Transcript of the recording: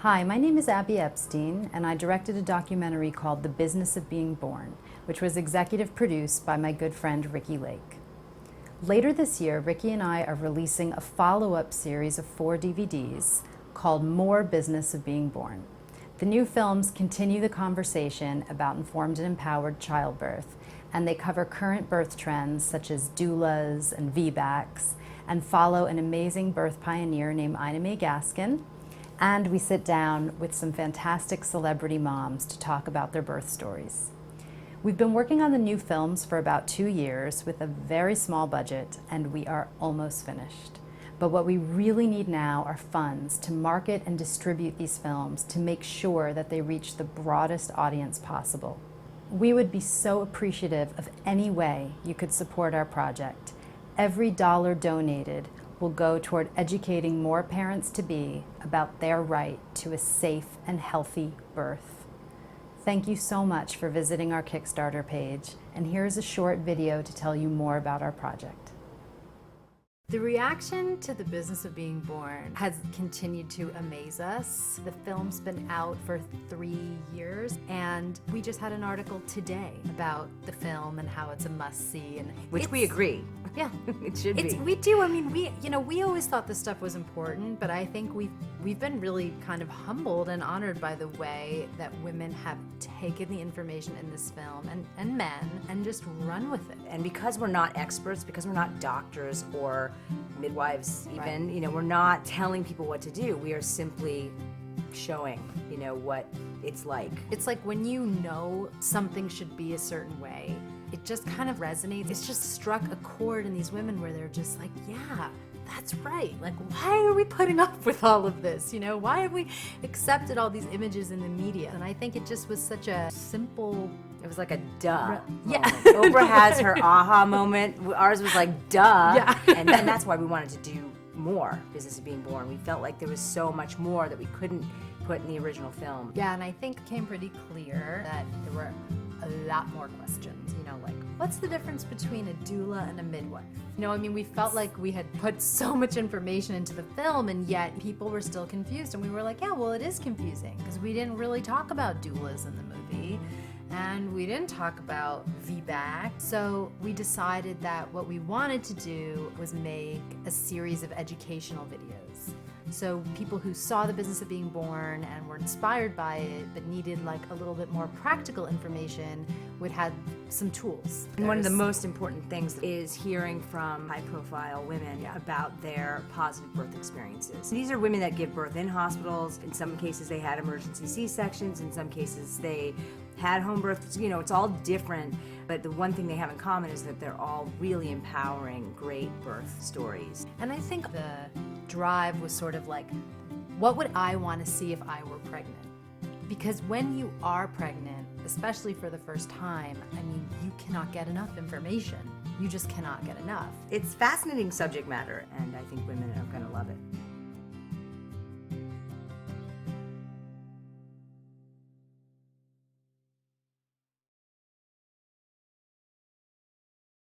Hi, my name is Abby Epstein, and I directed a documentary called The Business of Being Born, which was executive produced by my good friend Ricki. Later this year, Ricki and I are releasing a follow-up series of 4 DVDs called More Business of Being Born. The new films continue the conversation about informed and empowered childbirth, and they cover current birth trends such as doulas and VBACs, and follow an amazing birth pioneer named Ina May Gaskin. And we sit down with some fantastic celebrity moms to talk about their birth stories. We've been working on the new films for about 2 years with a very small budget, and we are almost finished. But what we really need now are funds to market and distribute these films to make sure that they reach the broadest audience possible. We would be so appreciative of any way you could support our project. Every dollar donated will go toward educating more parents-to-be about their right to a safe and healthy birth. Thank you so much for visiting our Kickstarter page, and here's a short video to tell you more about our project. The reaction to The Business of Being Born has continued to amaze us. The film's been out for 3 years, and we just had an article today about the film and how it's a must-see. And which we agree. Yeah, it should be. We do. I mean, we always thought this stuff was important, but I think we've been really kind of humbled and honored by the way that women have taken the information in this film and men and just run with it. And because we're not experts, because we're not doctors or midwives even, right. We're not telling people what to do. We are simply showing, what it's like. It's like when you know something should be a certain way, it just kind of resonates. It's just struck a chord in these women where they're just like, yeah, that's right. Like, why are we putting up with all of this? Why have we accepted all these images in the media? And I think it just was such a simple... It was like a duh. Yeah. Oprah has her aha moment. Ours was like, duh. Yeah. and that's why we wanted to do more Business of Being Born. We felt like there was so much more that we couldn't put in the original film. Yeah, and I think it became pretty clear that there were a lot more questions, like, what's the difference between a doula and a midwife? We felt like we had put so much information into the film, and yet people were still confused, and we were like, yeah, well, it is confusing, because we didn't really talk about doulas in the movie, and we didn't talk about VBAC, so we decided that what we wanted to do was make a series of educational videos. So people who saw The Business of Being Born and were inspired by it but needed like a little bit more practical information would have some tools. And one of the most important things is hearing from high-profile women about their positive birth experiences. These are women that give birth in hospitals. In some cases they had emergency C-sections. In some cases they had home births. It's all different, but the one thing they have in common is that they're all really empowering, great birth stories. And I think the drive was sort of like, what would I want to see if I were pregnant? Because when you are pregnant, especially for the first time, you cannot get enough information. You just cannot get enough. It's fascinating subject matter, and I think women are going to love it.